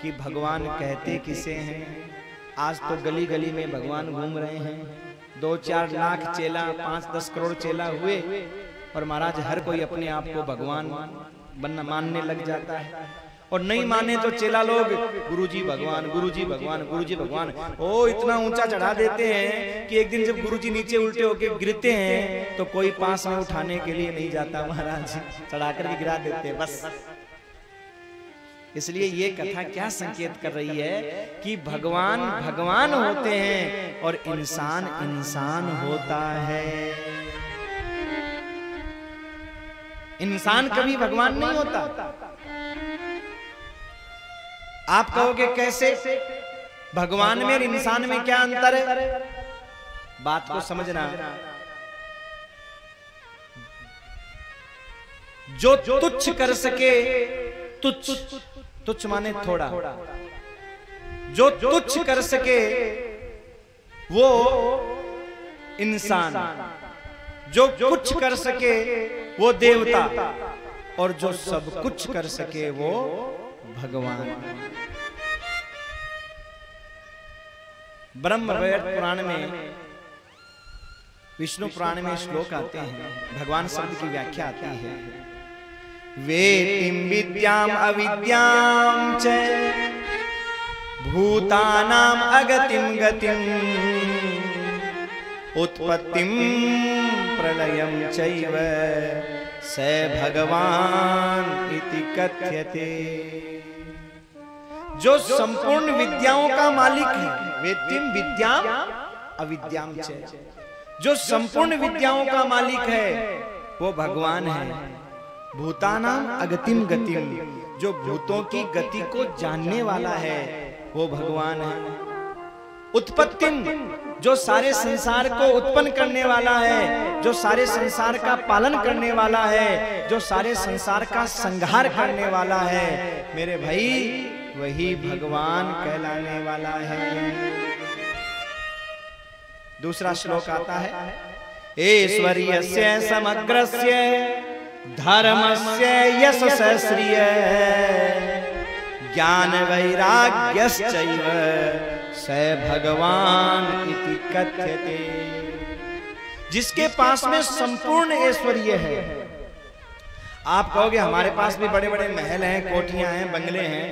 कि भगवान कहते किसे हैं। आज तो गली गली में भगवान घूम रहे हैं, 2-4 लाख चेला, 5-10 करोड़ चेला हुए और महाराज हर कोई अपने आप को भगवान बनना मानने लग जाता है। और नहीं माने तो चेला लोग गुरुजी भगवान, गुरुजी भगवान, गुरुजी भगवान, ओ इतना ऊंचा चढ़ा देते हैं कि एक दिन जब गुरुजी नीचे उल्टे होके गिरते हैं तो कोई पास में उठाने के लिए नहीं जाता, महाराज चढ़ाकर के गिरा देते हैं बस। इसलिए ये कथा क्या संकेत कर रही है कि भगवान भगवान होते हैं और इंसान इंसान होता है। इंसान कभी भगवान नहीं होता। आप कहोगे कैसे, भगवान में और इंसान में क्या अंतर है? बात को समझना। जो तुच्छ कर सके, तुच्छ, तुच्छ माने थोड़ा, जो तुच्छ कर सके वो इंसान, जो कुछ कर सके वो देवता, और जो सब कुछ कर सके वो भगवान। ब्रह्मवैवर्त पुराण में, विष्णु पुराण में श्लोक आते हैं, भगवान शब्द की व्याख्या आती है, वेत्तिं विद्याम अविद्याम च भूतानाम अगतिम गतिम उत्पत्तिम प्रलयम चैव स भगवान इति कथ्यते। जो संपूर्ण विद्याओं का मालिक है, वेत्तिम विद्याम अविद्याम च, जो संपूर्ण विद्याओं का मालिक है वो भगवान है। भूतानाम अगतिम गतिम, जो भूतों की गति को जानने वाला है वो भगवान है। उत्पत्तिम, जो सारे संसार को उत्पन्न करने वाला है, जो सारे संसार का पालन करने वाला है, जो सारे संसार का संहार करने वाला है, मेरे भाई वही भगवान कहलाने वाला है। दूसरा श्लोक आता है, ऐश्वर्यस्य समग्रस्य धर्मस्य यशस्य श्रिय ज्ञान वैराग्यश्चैव स भगवान इति कथ्यते। जिसके पास में संपूर्ण ऐश्वर्य है। आप कहोगे हमारे पास भी बड़े बड़े महल हैं, कोठियां हैं, बंगले हैं।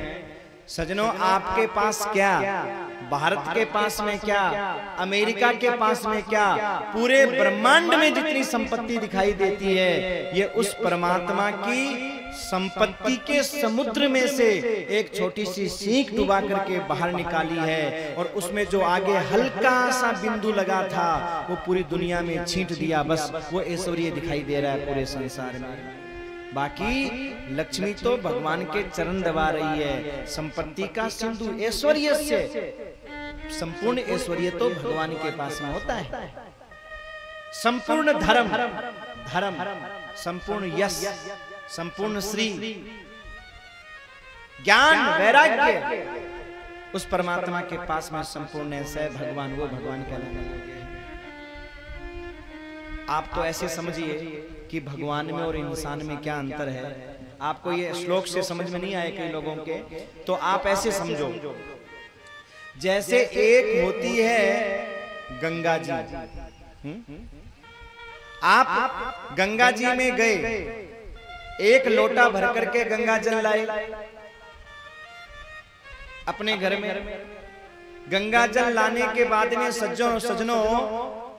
सजनों, आपके पास क्या, भारत के पास में क्या, अमेरिका के पास में क्या, पूरे ब्रह्मांड में जितनी संपत्ति दिखाई देती है ये उस परमात्मा की संपत्ति के समुद्र में से एक छोटी सी सीख डुबा करके बाहर निकाली है, और उसमें जो आगे हल्का सा बिंदु लगा था वो पूरी दुनिया में छींट दिया। बस वो ऐश्वर्य दिखाई दे रहा है पूरे संसार में। बाकी लक्ष्मी तो भगवान के चरण दबा रही है। संपत्ति का सिंधु ऐश्वर्य से, संपूर्ण ऐश्वर्य तो भगवान के पास में होता है। संपूर्ण धर्म, धर्म, संपूर्ण यश, संपूर्ण श्री, ज्ञान, वैराग्य उस परमात्मा के पास में संपूर्ण है। भगवान, वो भगवान कहलाने लगे हैं। आप तो ऐसे समझिए कि भगवान में और इंसान में क्या अंतर है। आपको ये श्लोक से समझ में नहीं आए कई लोगों के, तो आप ऐसे समझो, जैसे एक होती है गंगा जी। आप गंगा जी में गए, एक लोटा भर करके गंगा जल लाए अपने घर में। गंगा जल लाने के बाद में सज्जनों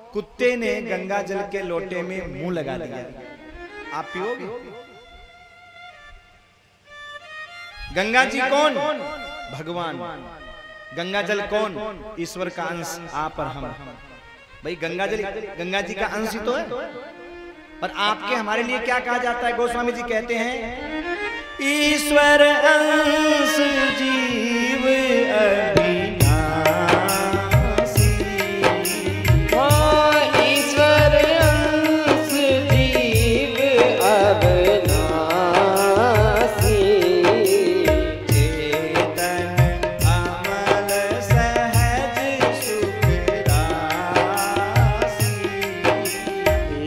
कुत्ते ने गंगा जल के लोटे में मुंह लगा दिया। आप पियोगे? गंगा जी कौन? भगवान। गंगा जल कौन? ईश्वर का अंश, आप और हम। भाई गंगा जी का अंश ही तो है। और आपके हमारे लिए क्या कहा जाता है? गोस्वामी जी कहते हैं, ईश्वर अंश जीव अविनाशी। ईश्वर अंश जीव अविनाशी। चेतन अमल सहज सुख राशि।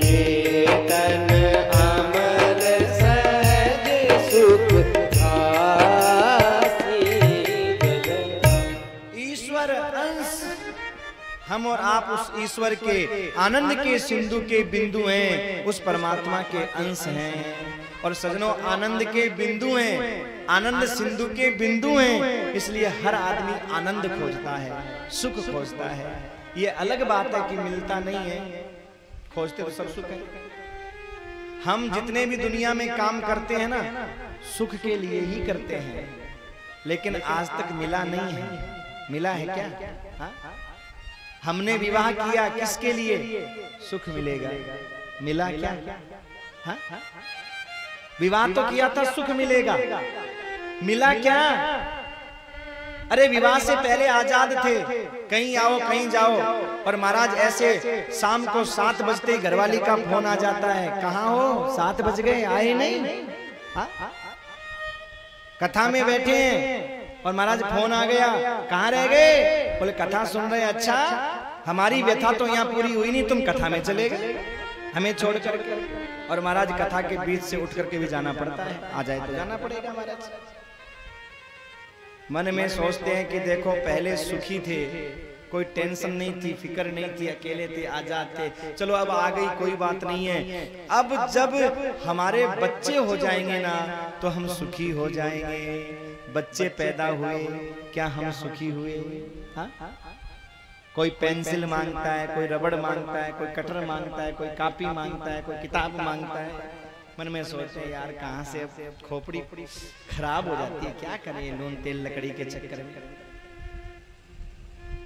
चेतन अमल सहज सुख राशि। हम और आप उस ईश्वर के आनंद के सिंधु के बिंदु हैं, उस परमात्मा के अंश हैं। और सजनों, आनंद के बिंदु हैं, आनंद सिंधु के बिंदु हैं, इसलिए हर आदमी आनंद खोजता है, सुख खोजता है। ये अलग बात है कि मिलता नहीं है, खोजते तो सब सुख है। हम जितने भी दुनिया में काम करते हैं ना, सुख के लिए ही करते हैं, लेकिन आज तक मिला नहीं है। मिला है क्या? हा? हमने विवाह किया किसके लिए? सुख मिलेगा। मिला क्या? हा? विवाह तो किया था सुख मिलेगा, मिला क्या? अरे विवाह से पहले आजाद थे, कहीं आओ कहीं जाओ, और महाराज ऐसे शाम को 7 बजते घरवाली का फोन आ जाता है, कहाँ हो? 7 बज गए, आए नहीं? हा? कथा में बैठे हैं और महाराज फोन आ गया, कहाँ रह गए? बोले कथा सुन रहे। अच्छा, हमारी व्यथा तो यहाँ पूरी हुई नहीं, तुम कथा में चले गए हमें छोड़ करके। और महाराज कथा के बीच से उठ करके भी जाना पड़ता है, आ जाए तो जाना पड़ेगा महाराज। मन में सोचते हैं कि देखो पहले सुखी थे, कोई टेंशन नहीं थी, फिक्र नहीं थी, अकेले थे, आजाद थे, चलो अब आ गई कोई बात नहीं है। अब जब हमारे बच्चे हो जाएंगे ना तो हम सुखी हो जाएंगे। बच्चे पैदा हुए, क्या हम सुखी हुए? हा? कोई पेंसिल मांगता है, कोई रबड़ मांगता है, कोई कटर मांगता है, कोई कॉपी मांगता है, कोई किताब मांगता है। मन में सोचते हैं यार कहाँ से खोपड़ी खराब हो जाती है, क्या करें नून तेल लकड़ी के चक्कर में।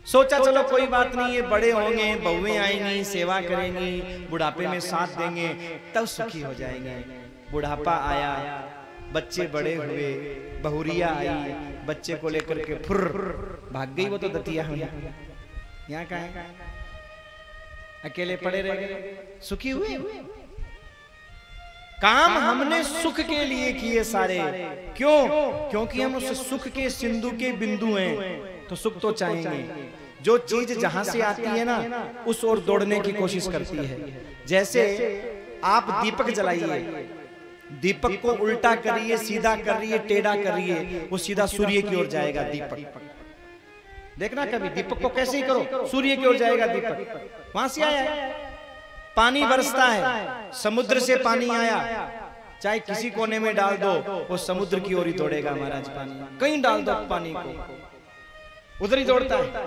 सोचा चलो कोई बात नहीं है, बड़े होंगे, बहुएं आएंगी, सेवा करेंगी, बुढ़ापे में साथ देंगे, तब सुखी हो जाएंगे। बुढ़ापा आया, बच्चे बड़े हुए, बहुरिया आई, बच्चे को लेकर के फुर भाग गई वो तो दतिया। हम यहाँ कहाँ है? अकेले पड़े रह गए, सुखी हुए। काम हमने सुख के लिए किए सारे, क्यों? क्योंकि हम उस सुख के सिंधु के बिंदु हैं, तो सुख तो चाहेंगे। जो चीज जहां से आती है ना, उस ओर दौड़ने की कोशिश करती है। जैसे आप दीपक जलाइए, दीपक को उल्टा करिए, सीधा करिए, टेढ़ा करिए, वो सीधा सूर्य की ओर जाएगा दीपक। देखना कभी दीपक को कैसे ही करो, सूर्य की ओर जाएगा दीपक, वहां से आया है। पानी बरसता है, समुद्र से पानी आया, चाहे किसी कोने में डाल दो, वो समुद्र की ओर ही दौड़ेगा महाराज। पानी कहीं डाल दो पानी को, उधर ही दौड़ता है,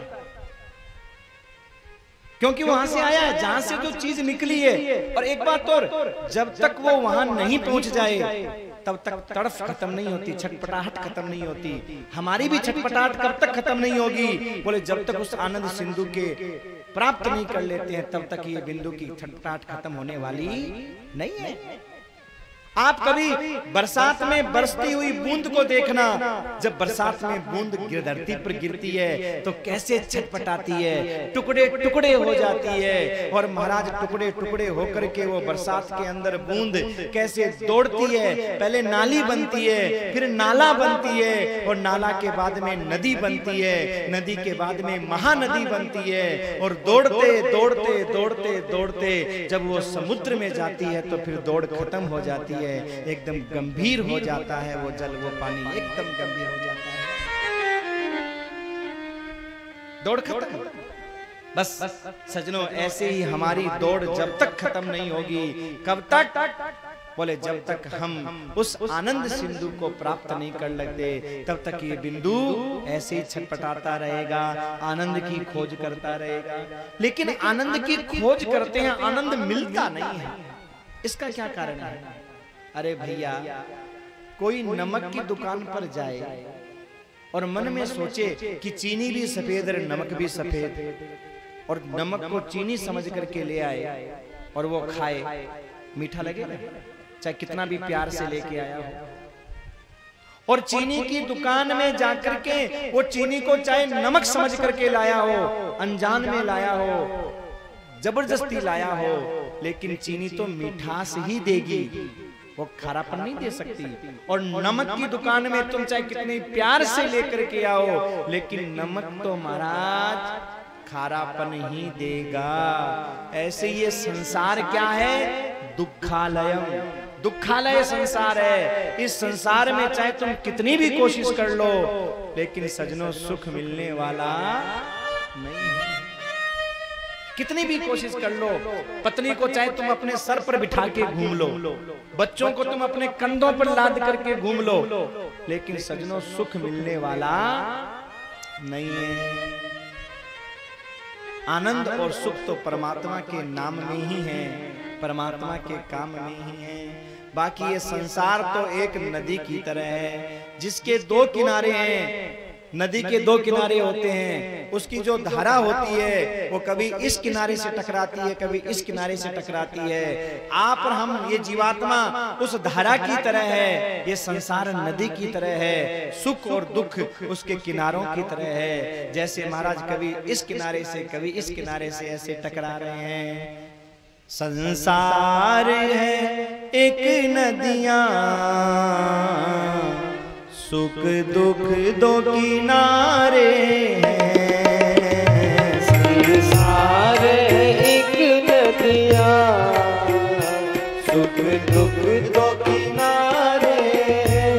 क्योंकि वहां से आया है, जहां से जो चीज निकली है। और एक बात और, जब तक वो वहां नहीं पहुंच जाए तब तक तड़फ खत्म नहीं होती, छटपटाहट खत्म नहीं होती। हमारी भी छटपटाहट कब तक खत्म नहीं होगी? बोले जब तक उस आनंद सिंधु के प्राप्त नहीं कर लेते हैं, तब तक ये बिंदु की छटपटाहट खत्म होने वाली नहीं है। आप कभी बरसात में बरसती हुई बूंद को देखना, जब बरसात में बूंद धरती पर गिरती है तो कैसे छटपटाती है, टुकड़े टुकड़े हो जाती है। और महाराज टुकड़े टुकड़े होकर के वो बरसात के अंदर बूंद कैसे दौड़ती है, पहले नाली बनती है, फिर नाला बनती है, और नाला के बाद में नदी बनती है, नदी के बाद में महानदी बनती है। और दौड़ते दौड़ते दौड़ते दौड़ते जब वो समुद्र में जाती है तो फिर दौड़ खत्म हो जाती है, एकदम गंभीर हो जाता है वो जल, वो पानी एकदम गंभीर हो जाता है, दौड़ खत्म। बस सजनों, ऐसे ही हमारी दौड़ जब तक खत्म नहीं होगी, कब तक? बोले जब तक हम उस आनंद सिंधु को प्राप्त नहीं कर लेते, तब तक ये बिंदु ऐसे ही छटपटाता रहेगा, आनंद की खोज करता रहेगा। लेकिन आनंद की खोज करते हैं, आनंद मिलता नहीं है। इसका क्या कारण है? अरे भैया, कोई नमक की दुकान पर जाए और मन में सोचे कि चीनी भी सफेद और नमक भी सफेद, और नमक को चीनी समझ करके ले आए और वो खाए, मीठा लगेगा चाहे कितना भी प्यार से लेके आया हो। और चीनी की दुकान में जाकर के वो चीनी को चाहे नमक समझ करके लाया हो, अनजान में लाया हो, जबरदस्ती लाया हो, लेकिन चीनी तो मिठास ही देगी, वो खारापन नहीं दे सकती। और नमक की दुकान में तुम चाहे कितने प्यार से लेकर के आओ, लेकिन नमक तो महाराज खारापन ही देगा। ऐसे ये संसार क्या है? दुखालयम, दुखालय संसार है। इस संसार में चाहे तुम कितनी भी कोशिश कर लो, लेकिन सजनों सुख मिलने वाला नहीं है। कितनी भी कोशिश कर लो, पत्नी को चाहे तुम अपने सर पर बिठा के घूम लो, बच्चों को तुम अपने कंधों पर लाद करके घूम लो, लेकिन सजनों सुख मिलने वाला नहीं है। आनंद और सुख तो परमात्मा के नाम में ही है, परमात्मा के काम में ही है। बाकी ये संसार तो एक नदी की तरह है, जिसके दो किनारे हैं। नदी के दो किनारे होते हैं, उसकी जो धारा होती है वो कभी इस किनारे से टकराती है, कभी इस किनारे से टकराती है। आप और हम, ये जीवात्मा उस धारा की तरह है, ये संसार नदी की तरह है। सुख और दुख उसके किनारों की तरह है। जैसे महाराज कभी इस किनारे से कभी इस किनारे से ऐसे टकरा रहे हैं। संसार है एक नदियां, सुख दुख दो किनारे हैं। संसार एक नदियां, सुख दुख दो किनारे हैं।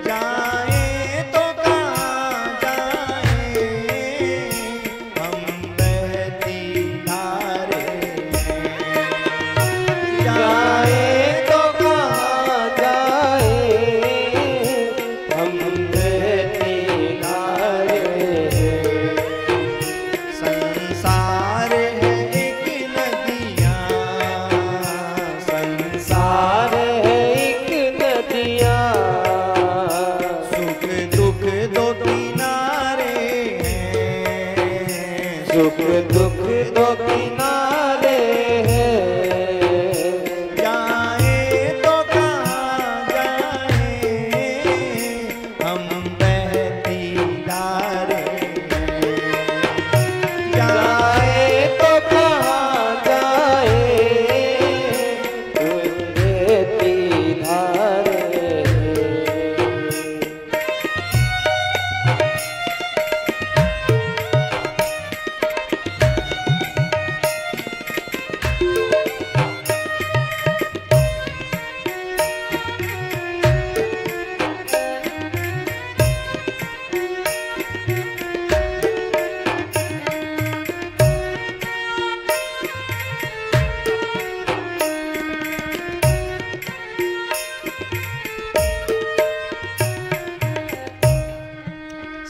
जाए तो कहाँ जाए, हम बहती धारे हैं। जाए तो कहाँ जाए, संसार है एक नदियां, संसार है एक नदियां, सुख दुख दो किनारे हैं, सुख दुख दो किनारे हैं। जाए तो कहाँ जाए, हम बहती धारे हैं। जाए तो कहाँ जाए, बहती धारे हैं।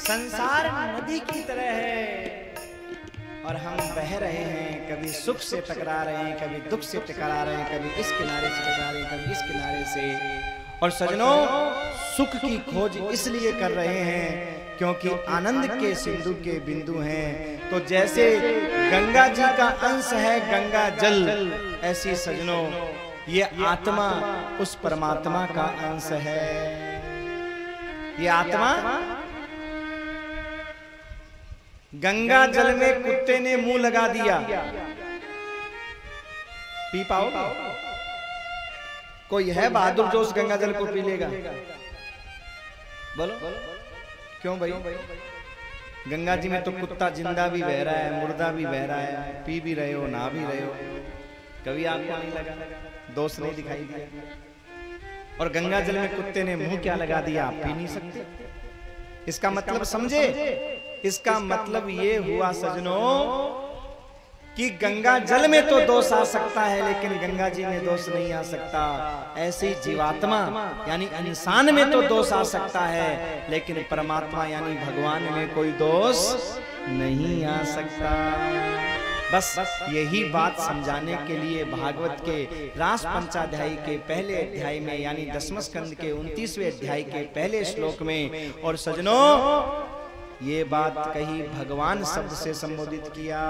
संसार नदी की तरह है और हम बह रहे हैं, कभी सुख से टकरा रहे हैं, कभी दुख से टकरा रहे हैं, कभी इस किनारे से टकरा रहे हैं, कभी इस किनारे से। और सजनों, सुख की खोज इसलिए कर रहे हैं क्योंकि आनंद के सिंधु के बिंदु हैं। तो जैसे गंगा जी का अंश है गंगा जल, ऐसी सजनों ये आत्मा उस परमात्मा का अंश है। ये आत्मा गंगा जल में कुत्ते ने मुंह लगा दिया, पी पाओगे? कोई है बहादुर जो उस गंगा जल को पी लेगा? बोलो क्यों भाई? गंगा जी में तो कुत्ता जिंदा भी बह रहा है, मुर्दा भी बह रहा है, पी भी रहे हो, नहा भी रहे हो, कभी आपको नहीं लगा, दोष नहीं दिखाई दिया? और गंगा जल में कुत्ते ने मुंह क्या लगा दिया, आप पी नहीं सकते? इसका मतलब समझे? इसका मतलब ये हुआ सजनों कि गंगा जल में तो दोष आ सकता है, लेकिन गंगा जी में दोष नहीं आ सकता। ऐसे ही जीवात्मा यानी इंसान में तो दोष आ सकता है, लेकिन परमात्मा यानी भगवान में कोई दोष नहीं आ सकता। बस यही बात समझाने के लिए भागवत के रास पंचाध्यायी के पहले अध्याय में यानी 10वें स्कंद के 29वें अध्याय के पहले श्लोक में और सजनों ये बात कही, भगवान शब्द से संबोधित किया।